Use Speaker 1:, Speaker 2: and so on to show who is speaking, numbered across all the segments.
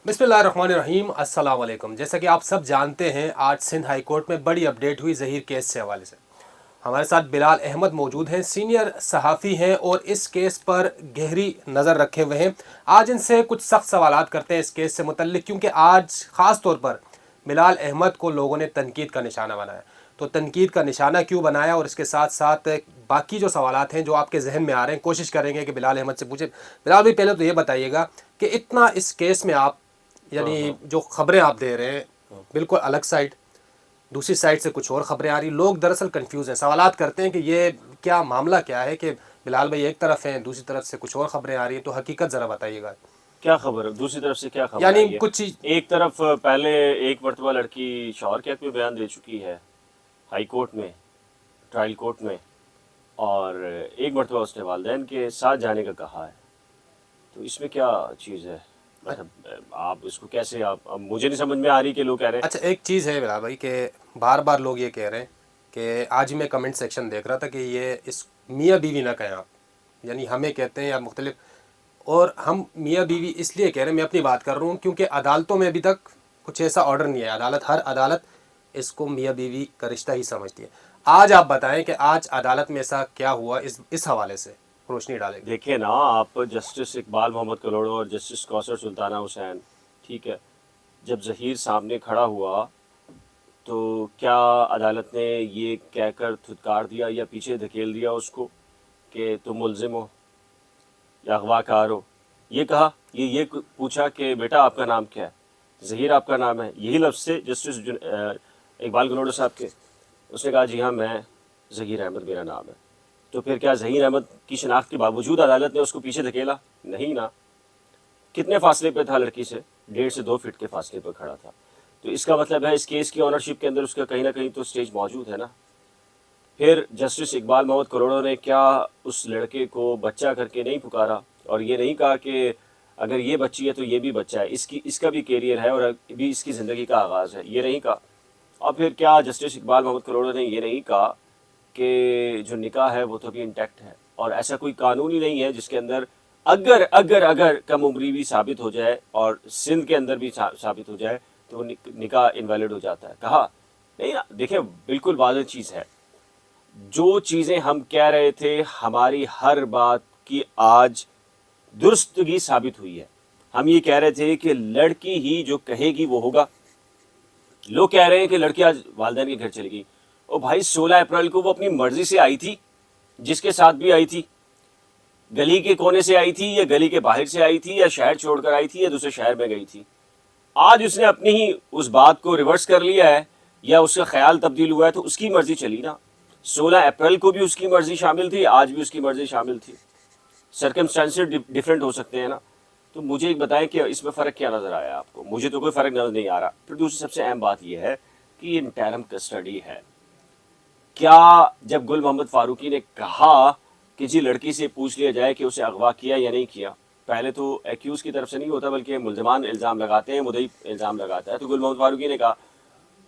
Speaker 1: बिस्मिल्लाहिर्रहमानिर्रहीम, अस्सलाम वालेकुम। जैसा कि आप सब जानते हैं, आज सिंध हाई कोर्ट में बड़ी अपडेट हुई ज़हीर केस से हवाले से। हमारे साथ बिलाल अहमद मौजूद हैं, सीनियर सहाफ़ी हैं और इस केस पर गहरी नज़र रखे हुए हैं। आज इनसे कुछ सख्त सवालात करते हैं इस केस से मुतल्लिक, क्योंकि आज ख़ास तौर पर बिलाल अहमद को लोगों ने तनकीद का निशाना बनाया। तो तनकीद का निशाना क्यों बनाया और इसके साथ साथ बाकी जो सवालात हैं जो आपके जहन में आ रहे हैं, कोशिश करेंगे कि बिलाल अहमद से पूछे। बिलाल भाई, पहले तो ये बताइएगा कि इतना इस केस में आप, यानी जो खबरें आप दे रहे हैं बिल्कुल अलग साइड, दूसरी साइड से कुछ और खबरें आ रही, लोग दरअसल कंफ्यूज हैं, सवालात करते हैं कि ये क्या मामला क्या है कि बिलाल भाई एक तरफ हैं, दूसरी तरफ से कुछ और खबरें आ रही हैं। तो हकीकत ज़रा बताइएगा,
Speaker 2: क्या खबर है दूसरी तरफ से, क्या खबर
Speaker 1: यानी
Speaker 2: आई है?
Speaker 1: कुछ चीज़।
Speaker 2: एक तरफ पहले एक मरतबा लड़की शौहर के हक में बयान दे चुकी है हाई कोर्ट में, ट्रायल कोर्ट में, और एक मरतबा उसने वालिदैन के साथ जाने का कहा है। तो इसमें क्या चीज़ है? मतलब आप इसको कैसे, आप अब मुझे नहीं समझ में आ रही कि लोग कह रहे हैं।
Speaker 1: अच्छा, एक चीज़ है बिलाल भाई कि बार बार लोग ये कह रहे हैं कि आज ही मैं कमेंट सेक्शन देख रहा था कि ये इस मियाँ बीवी ना कहें आप, यानी हमें कहते हैं या मुख्तलिफ, और हम मियाँ बीवी इसलिए कह रहे हैं, मैं अपनी बात कर रहा हूँ क्योंकि अदालतों में अभी तक कुछ ऐसा ऑर्डर नहीं है। हर अदालत इसको मियाँ बीवी का रिश्ता ही समझती है। आज आप बताएं कि आज अदालत में ऐसा क्या हुआ, इस हवाले से रोशनी डालेंगे।
Speaker 2: देखिए ना, आप जस्टिस इकबाल मोहम्मद कलोड़ो और जस्टिस कौसर सुल्ताना हुसैन, ठीक है, जब ज़हीर सामने खड़ा हुआ तो क्या अदालत ने ये कहकर धुतकार दिया या पीछे धकेल दिया उसको कि तुम मुलजिम हो या अगवाकार हो? ये कहा, ये पूछा कि बेटा आपका नाम क्या है? ज़हीर आपका नाम है, यही लफ्ज़ से जस्टिस इकबाल गलोडो साहब के। उसने कहा जी हाँ, मैं ज़हीर अहमद मेरा नाम है। तो फिर क्या ज़हीर अहमद की शनाख्त के बावजूद अदालत ने उसको पीछे धकेला? नहीं ना। कितने फासले पे था लड़की से? 1.5 से 2 फीट के फासले पर खड़ा था। तो इसका मतलब है इस केस की ऑनरशिप के अंदर उसका कहीं ना कहीं तो स्टेज मौजूद है ना। फिर जस्टिस इकबाल मोहम्मद करोड़ों ने क्या उस लड़के को बच्चा करके नहीं पुकारा और ये नहीं कहा कि अगर ये बच्ची है तो ये भी बच्चा है, इसका भी कैरियर है और अभी इसकी ज़िंदगी का आगाज़ है, ये नहीं कहा। और फिर क्या जस्टिस इकबाल मोहम्मद करोड़ों ने ये नहीं कहा कि जो निकाह है वो तो भी इंटैक्ट है और ऐसा कोई कानून ही नहीं है जिसके अंदर अगर अगर अगर कम उम्री भी साबित हो जाए और सिंध के अंदर भी साबित हो जाए तो निकाह इनवैलिड हो जाता है? कहा नहीं ना। देखिए, बिल्कुल वाज़ेह चीज़ है, जो चीज़ें हम कह रहे थे हमारी हर बात की आज दुरुस्तगी साबित हुई है। हम ये कह रहे थे कि लड़की ही जो कहेगी वो होगा। लोग कह रहे हैं कि लड़की आज वालिदैन के घर चली गई। ओ भाई, 16 अप्रैल को वो अपनी मर्जी से आई थी, जिसके साथ भी आई थी, गली के कोने से आई थी या गली के बाहर से आई थी या शहर छोड़कर आई थी या दूसरे शहर में गई थी। आज उसने अपनी ही उस बात को रिवर्स कर लिया है या उसका ख्याल तब्दील हुआ है तो उसकी मर्जी चली ना। 16 अप्रैल को भी उसकी मर्जी शामिल थी, आज भी उसकी मर्जी शामिल थी। सर्कमस्टांसेस डिफरेंट हो सकते हैं ना। तो मुझे एक बताएं कि इसमें फ़र्क क्या नज़र आया आपको? मुझे तो कोई फ़र्क नज़र नहीं आ रहा। फिर दूसरी सबसे अहम बात यह है कि ये इंटरम कस्टडी है। क्या जब गुल मोहम्मद फ़ारूकी ने कहा कि जी लड़की से पूछ लिया जाए कि उसे अगवा किया या नहीं किया, पहले तो एक्यूज़ की तरफ से नहीं होता बल्कि मुल्ज़मान इल्ज़ाम लगाते हैं, मुद्दई इल्ज़ाम लगाता है, तो गुल मोहम्मद फ़ारूकी ने कहा,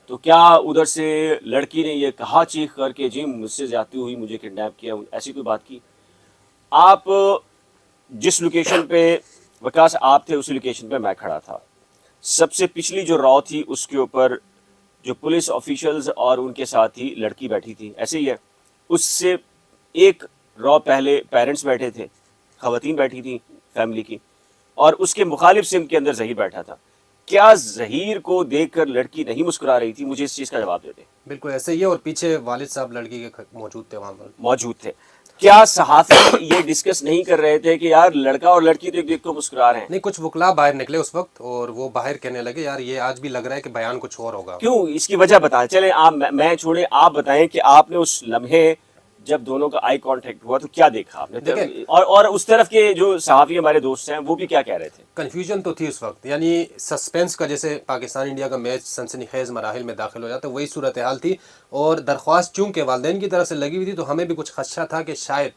Speaker 2: तो क्या उधर से लड़की ने यह कहा चीख करके जी मुझसे ज़्यादती हुई, मुझे किडनैप किया, ऐसी कोई बात की? आप जिस लोकेशन पे वकास आप थे उसी लोकेशन पे मैं खड़ा था। सबसे पिछली जो रॉ थी उसके ऊपर जो पुलिस ऑफिशियल्स और उनके साथ ही लड़की बैठी थी, ऐसे ही है। उससे एक रॉ पहले पेरेंट्स बैठे थे, खवातीन बैठी थी फैमिली की, और उसके मुखालिफ सिम के अंदर ज़हीर बैठा था। क्या ज़हीर को देखकर लड़की नहीं मुस्कुरा रही थी? मुझे इस चीज़ का जवाब दे दें।
Speaker 1: बिल्कुल ऐसे ही है, और पीछे वालिद साहब लड़की के मौजूद थे, वहाँ पर
Speaker 2: मौजूद थे। क्या सहाफ़ी ये डिस्कस नहीं कर रहे थे कि यार लड़का और लड़की देख देख को मुस्कुरा रहे हैं?
Speaker 1: नहीं, कुछ वकला बाहर निकले उस वक्त और वो बाहर कहने लगे यार ये आज भी लग रहा है कि बयान कुछ और होगा।
Speaker 2: क्यों? इसकी वजह बताएं। चलें आप, मैं छोड़े, आप बताएं कि आपने उस लम्हे जब दोनों का आई कांटेक्ट हुआ तो क्या देखा आपने?
Speaker 1: देखें,
Speaker 2: और उस तरफ के जो सहाफ़ी हमारे दोस्त हैं वो भी क्या कह रहे थे?
Speaker 1: कन्फ्यूजन तो थी उस वक्त, यानी सस्पेंस का, जैसे पाकिस्तान इंडिया का मैच सनसनीखेज मराहिल में दाखिल हो जाता है, वही सूरत हाल थी। और दरख्वास्त चूंकि वालिदैन की तरफ से लगी हुई थी तो हमें भी कुछ खदशा था कि शायद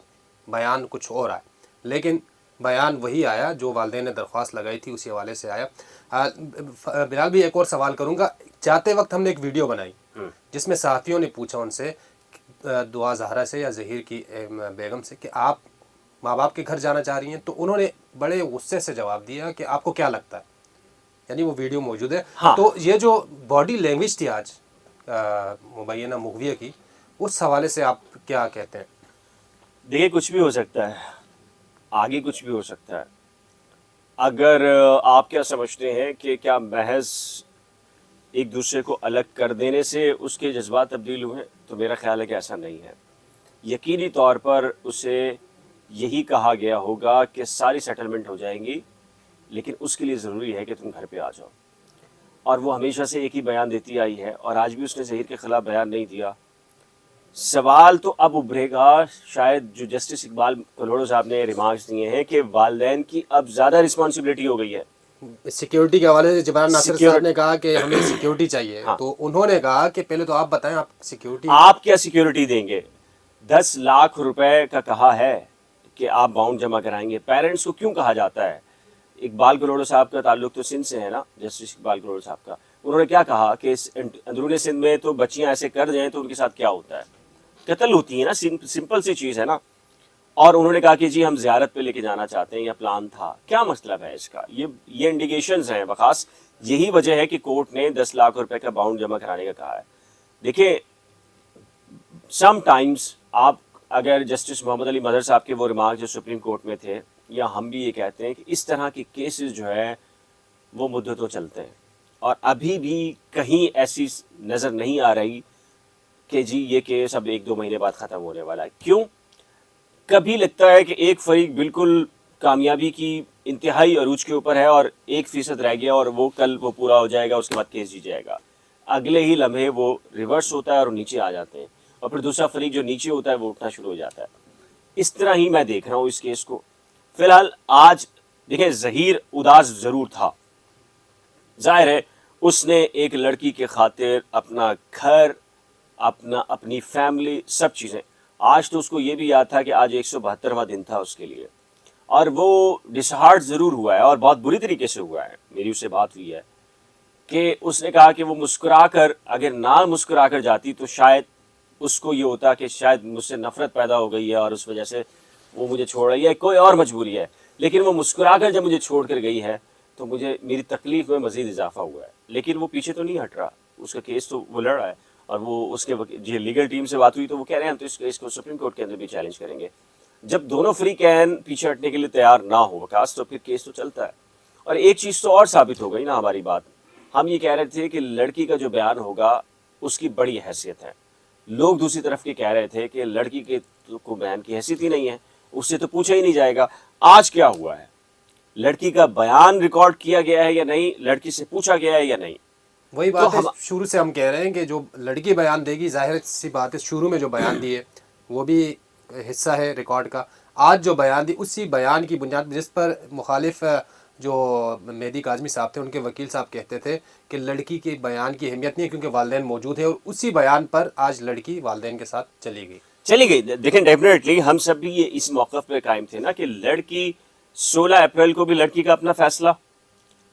Speaker 1: बयान कुछ और आए, लेकिन बयान वही आया जो वालिदैन ने दरख्वास्त लगाई थी, उसी हवाले से आया। बिलाल भी एक और सवाल करूँगा। जाते वक्त हमने एक वीडियो बनाई जिसमें सहाफ़ियों ने पूछा उनसे, दुआ ज़हरा से या ज़हीर की बेगम से, कि आप माँ बाप के घर जाना चाह रही हैं, तो उन्होंने बड़े गुस्से से जवाब दिया कि आपको क्या लगता है, यानी वो वीडियो मौजूद है।
Speaker 2: हाँ।
Speaker 1: तो ये जो बॉडी लैंग्वेज थी आज मुबैना मुगविया की, उस हवाले से आप क्या कहते हैं?
Speaker 2: देखिए, कुछ भी हो सकता है, आगे कुछ भी हो सकता है। अगर आप क्या समझते हैं कि क्या महज एक दूसरे को अलग कर देने से उसके जज्बात तब्दील हुए, तो मेरा ख्याल है कि ऐसा नहीं है। यकीनी तौर पर उसे यही कहा गया होगा कि सारी सेटलमेंट हो जाएंगी, लेकिन उसके लिए ज़रूरी है कि तुम घर पे आ जाओ। और वो हमेशा से एक ही बयान देती आई है, और आज भी उसने ज़हीर के ख़िलाफ़ बयान नहीं दिया। सवाल तो अब उभरेगा, शायद जो जस्टिस इकबाल कलोड़ो साहब ने रिमार्क्स दिए हैं कि वालिदैन की अब ज़्यादा रिस्पॉन्सिबिलिटी हो गई है।
Speaker 1: सिक्योरिटी के हवाले से जबान नासिर साहब ने कहा कि हमें सिक्योरिटी चाहिए।
Speaker 2: हाँ।
Speaker 1: तो उन्होंने कहा कि पहले तो आप बताएं, आप सिक्योरिटी
Speaker 2: आप क्या सिक्योरिटी देंगे? 10 लाख रुपए का कहा है कि आप बाउंड जमा कराएंगे। पेरेंट्स को क्यों कहा जाता है? इकबाल कलोड़ो साहब का ताल्लुक तो सिंध से है ना, जस्टिस इकबाल कलोड़ो साहब का। उन्होंने क्या कहा कि इस अंदरूनी सिंध में तो बच्चियां ऐसे कर जाएं तो उनके साथ क्या होता है? कत्ल होती है ना, सिंपल सी चीज़ है ना। और उन्होंने कहा कि जी हम ज़ियारत पे लेके जाना चाहते हैं, या प्लान था। क्या मतलब है इसका? ये इंडिकेशंस हैं बखास। यही वजह है कि कोर्ट ने 10 लाख रुपए का बाउंड जमा कराने का कहा है। देखिए, समटाइम्स आप अगर जस्टिस मोहम्मद अली मदर साहब के वो रिमार्क जो सुप्रीम कोर्ट में थे, या हम भी ये कहते हैं कि इस तरह के केसेस जो है वो मुद्दतों चलते हैं, और अभी भी कहीं ऐसी नज़र नहीं आ रही कि जी ये केस अब 1-2 महीने बाद ख़त्म होने वाला है। क्यों? कभी लगता है कि एक फरीक बिल्कुल कामयाबी की इंतहाई अरूज के ऊपर है और 1% रह गया और वो कल वो पूरा हो जाएगा, उसके बाद केस जीत जाएगा। अगले ही लम्हे वो रिवर्स होता है और नीचे आ जाते हैं, और फिर दूसरा फरीक जो नीचे होता है वो उठना शुरू हो जाता है। इस तरह ही मैं देख रहा हूँ इस केस को। फिलहाल आज देखिए, ज़हीर उदास ज़रूर था, जाहिर है उसने एक लड़की के खातिर अपना घर, अपनी फैमिली, सब चीज़ें। आज तो उसको ये भी याद था कि आज 172वां दिन था उसके लिए, और वो डिसहार्ट ज़रूर हुआ है, और बहुत बुरी तरीके से हुआ है। मेरी उससे बात हुई है कि उसने कहा कि वो मुस्कुरा कर, अगर ना मुस्कुरा कर जाती तो शायद उसको ये होता कि शायद मुझसे नफ़रत पैदा हो गई है और उस वजह से वो मुझे छोड़ रही है, कोई और मजबूरी है। लेकिन वो मुस्कुरा कर जब मुझे छोड़ कर गई है तो मुझे मेरी तकलीफ में मज़ीद इजाफा हुआ है। लेकिन वो पीछे तो नहीं हट रहा, उसका केस तो वो लड़ रहा है, और वो उसके जो लीगल टीम से बात हुई तो वो कह रहे हैं हम तो इस केस को सुप्रीम कोर्ट के अंदर भी चैलेंज करेंगे। जब दोनों फ्री कैन पीछे हटने के लिए तैयार ना हो वकास, तो फिर केस तो चलता है। और एक चीज़ तो और साबित हो गई ना हमारी बात, हम ये कह रहे थे कि लड़की का जो बयान होगा उसकी बड़ी हैसियत है। लोग दूसरी तरफ के कह रहे थे कि लड़की के को बयान की हैसियत ही नहीं है, उससे तो पूछा ही नहीं जाएगा। आज क्या हुआ है? लड़की का बयान रिकॉर्ड किया गया है या नहीं, लड़की से पूछा गया है या नहीं?
Speaker 1: वही बात है, शुरू से हम कह रहे हैं कि जो लड़की बयान देगी, जाहिर सी बात है शुरू में जो बयान दिए वो भी हिस्सा है रिकॉर्ड का। आज जो बयान दी उसी बयान की बुनियाद जिस पर मुखालिफ जो मेहदी काज़मी साहब थे, उनके वकील साहब कहते थे कि लड़की के बयान की अहमियत नहीं है क्योंकि वालिदैन मौजूद है, और उसी बयान पर आज लड़की वालिदैन के साथ चली गई।
Speaker 2: देखें, डेफिनेटली हम सब भी ये इस मौक़िफ़ पे कायम थे ना कि लड़की 16 अप्रैल को भी लड़की का अपना फैसला,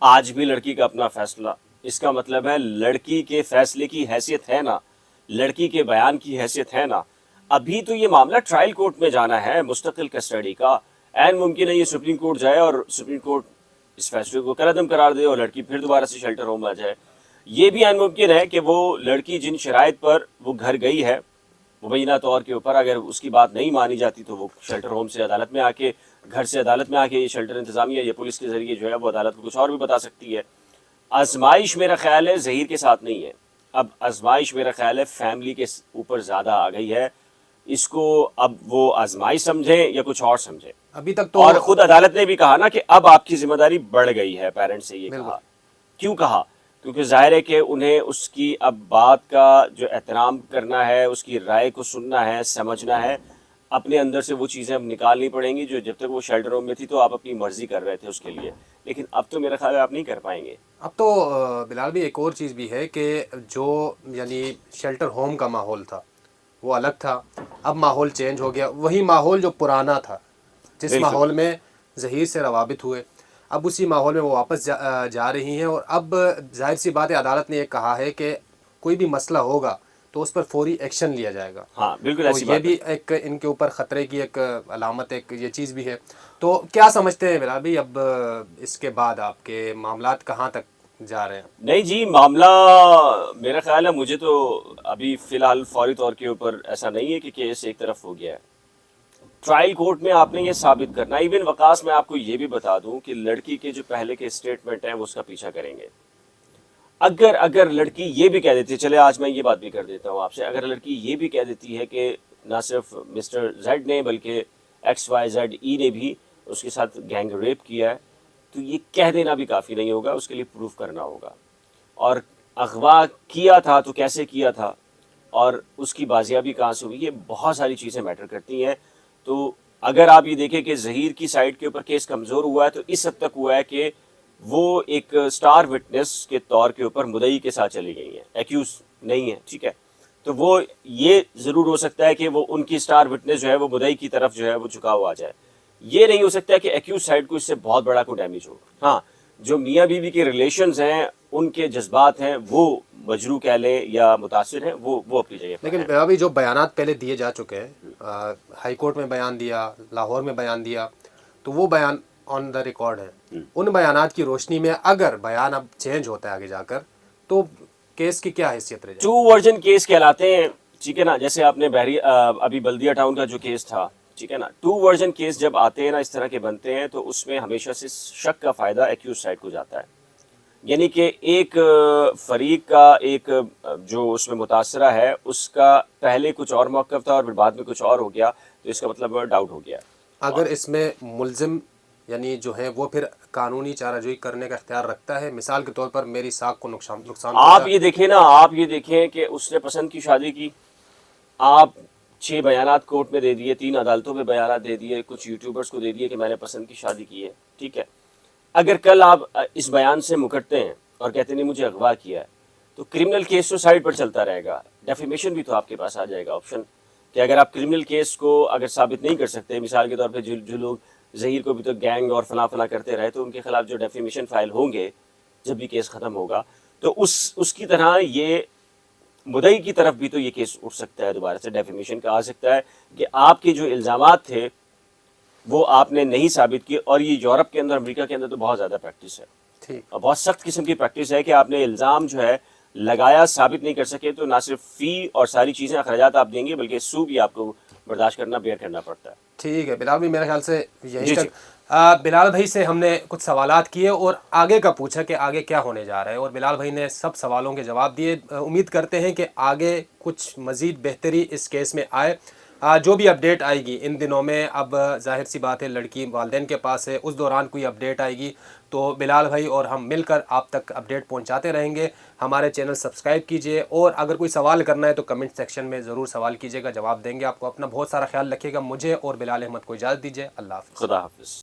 Speaker 2: आज भी लड़की का अपना फैसला। इसका मतलब है लड़की के फैसले की हैसियत है ना, लड़की के बयान की हैसियत है ना। अभी तो ये मामला ट्रायल कोर्ट में जाना है मुस्तकिल कस्टडी का। ऐन मुमकिन है ये सुप्रीम कोर्ट जाए और सुप्रीम कोर्ट इस फैसले को कलअदम करार दे और लड़की फिर दोबारा से शेल्टर होम आ जाए। ये भी ऐन मुमकिन है कि वो लड़की जिन शराइत पर वो घर गई है मुबैना तौर के ऊपर, अगर उसकी बात नहीं मानी जाती तो वो शेल्टर होम से अदालत में आके, घर से अदालत में आके, ये शेल्टर इंतज़ामिया या पुलिस के ज़रिए जो है वो अदालत को कुछ और भी बता सकती है। आजमाइश मेरा ख्याल है ज़हीर के साथ नहीं है, अब आजमाइश मेरा ख्याल है फैमिली के ऊपर ज़्यादा आ गई है। इसको अब वो आजमाइश समझें या कुछ और समझें।
Speaker 1: अभी तक तो,
Speaker 2: और ख़ुद अदालत ने भी कहा ना कि अब आपकी जिम्मेदारी बढ़ गई है, पेरेंट्स से ये कहा। क्यों कहा? क्योंकि ज़ाहिर है कि उन्हें उसकी अब बात का जो एहतराम करना है, उसकी राय को सुनना है, समझना है, अपने अंदर से वो चीज़ें अब निकालनी पड़ेंगी जो जब तक वो शेल्टर होम में थी तो आप अपनी मर्ज़ी कर रहे थे उसके लिए, लेकिन अब तो मेरा ख्याल है आप नहीं कर पाएंगे।
Speaker 1: अब तो बिलाल भी एक और चीज़ भी है कि जो यानी शेल्टर होम का माहौल था वो अलग था, अब माहौल चेंज हो गया। वही माहौल जो पुराना था, जिस माहौल में ज़हीर से रवाबित हुए, अब उसी माहौल में वो वापस जा रही हैं। और अब जाहिर सी बात है अदालत ने ये कहा है कि कोई भी मसला होगा तो उस पर फौरी एक्शन लिया जाएगा।
Speaker 2: हाँ, बिल्कुल ऐसी
Speaker 1: बात। ये भी एक इनके ऊपर ख़तरे की एक अलामत, एक ये चीज़ भी है। तो क्या समझते हैं बिलाल भाई, अब इसके बाद आपके मामलात कहाँ तक जा रहे हैं।
Speaker 2: नहीं जी, मामला मेरा ख्याल है, मुझे तो अभी फिलहाल फौरी तौर के ऊपर ऐसा नहीं है कि केस एक तरफ हो गया है। ट्रायल कोर्ट में आपने ये साबित करना, इवन वकास मैं आपको ये भी बता दूं कि लड़की के जो पहले के स्टेटमेंट हैं वो उसका पीछा करेंगे। अगर अगर लड़की ये भी कह देती है, चले आज मैं ये बात भी कर देता हूँ आपसे, अगर लड़की ये भी कह देती है कि ना सिर्फ मिस्टर जेड ने बल्कि XYZ ने भी उसके साथ गैंग रेप किया है, तो ये कह देना भी काफ़ी नहीं होगा, उसके लिए प्रूफ करना होगा। और अगवा किया था तो कैसे किया था और उसकी बाजियाबी कहाँ से हुई, ये बहुत सारी चीज़ें मैटर करती हैं। तो अगर आप ये देखें कि ज़हीर की साइड के ऊपर केस कमज़ोर हुआ है तो इस हद तक हुआ है कि वो एक स्टार विटनेस के तौर के ऊपर मुदई के साथ चली गई हैं, एक्यूज नहीं है, ठीक है। तो वो ये ज़रूर हो सकता है कि वो उनकी स्टार विटनेस जो है वो मुदई की तरफ जो है वो झुकाव आ जाए। ये नहीं हो सकता कि एक्यूज साइड को इससे बहुत बड़ा कोई डैमेज हो। हाँ, जो मियाँ बीवी के रिलेशंस हैं, उनके जज्बात हैं, वो मजरू कह लें या मुतासिर हैं, वो अपनी जगह पर
Speaker 1: लेकिन
Speaker 2: हैं।
Speaker 1: अभी जो बयानात पहले दिए जा चुके हैं, हाई कोर्ट में बयान दिया, लाहौर में बयान दिया, तो वो बयान ऑन द रिकॉर्ड है। उन बयानात की रोशनी में अगर बयान अब चेंज होता है आगे जाकर, तो केस की क्या हैसियत रह जाएगी?
Speaker 2: टू वर्जन केस कहलाते हैं, ठीक है ना। जैसे आपने अभी बल्दिया टाउन का जो केस था, ठीक है ना, टू वर्जन केस जब आते हैं ना, इस तरह के बनते हैं, तो उसमें हमेशा से शक का फ़ायदा एक्यूज साइड को जाता है। यानी कि एक फरीक का एक जो उसमें मुतासरा है उसका पहले कुछ और मौक़िफ़ था और फिर बाद में कुछ और हो गया, तो इसका मतलब डाउट हो गया।
Speaker 1: अगर इसमें मुल्जिम यानी जो है वो फिर कानूनी चाराजोई करने का इख्तियार रखता है, मिसाल के तौर पर मेरी साख को नुकसान
Speaker 2: आप ये देखें ना, आप ये देखें कि उसने पसंद की शादी की, आप 6 बयानात कोर्ट में दे दिए, 3 अदालतों में बयानात दे दिए, कुछ यूट्यूबर्स को दे दिए कि मैंने पसंद की शादी की है, ठीक है। अगर कल आप इस बयान से मुकरते हैं और कहते नहीं मुझे अगवा किया है, तो क्रिमिनल केस तो साइड पर चलता रहेगा, डेफेमेशन भी तो आपके पास आ जाएगा ऑप्शन, कि अगर आप क्रिमिनल केस को अगर साबित नहीं कर सकते, मिसाल के तौर पे जो लोग ज़हीर को भी तो गैंग और फला फला करते रहे, तो उनके खिलाफ जो डेफेमेशन फाइल होंगे जब भी केस ख़त्म होगा, तो उसकी तरह ये मुदई की तरफ भी तो ये केस उठ सकता है, दोबारा से डेफेमेशन का आ सकता है कि आपके जो इल्ज़ामात थे वो आपने नहीं साबित किए। और ये यूरोप के अंदर, अमेरिका के अंदर तो बहुत ज़्यादा प्रैक्टिस है,
Speaker 1: ठीक।
Speaker 2: और बहुत सख्त किस्म की प्रैक्टिस है कि आपने इल्ज़ाम जो है लगाया, साबित नहीं कर सके तो ना सिर्फ फ़ी और सारी चीज़ें अखराजात आप देंगे, बल्कि सू भी आपको बर्दाश्त करना, बेयर करना पड़ता है।
Speaker 1: ठीक है बिलाल भाई, मेरे ख्याल से यहीं
Speaker 2: जी,
Speaker 1: तक।
Speaker 2: जी।
Speaker 1: बिलाल भाई से हमने कुछ सवालात किए और आगे का पूछा कि आगे क्या होने जा रहा है, और बिलाल भाई ने सब सवालों के जवाब दिए। उम्मीद करते हैं कि आगे कुछ मज़ीद बेहतरी इस केस में आए। जो भी अपडेट आएगी इन दिनों में, अब जाहिर सी बात है लड़की वालिदैन के पास है, उस दौरान कोई अपडेट आएगी तो बिलाल भाई और हम मिलकर आप तक अपडेट पहुंचाते रहेंगे। हमारे चैनल सब्सक्राइब कीजिए, और अगर कोई सवाल करना है तो कमेंट सेक्शन में ज़रूर सवाल कीजिएगा, जवाब देंगे आपको। अपना बहुत सारा ख्याल रखिएगा। मुझे और बिलाल अहमद को इजाज़त दीजिए। अल्लाह हाफ़िज़।
Speaker 2: खुदा हाफिज़।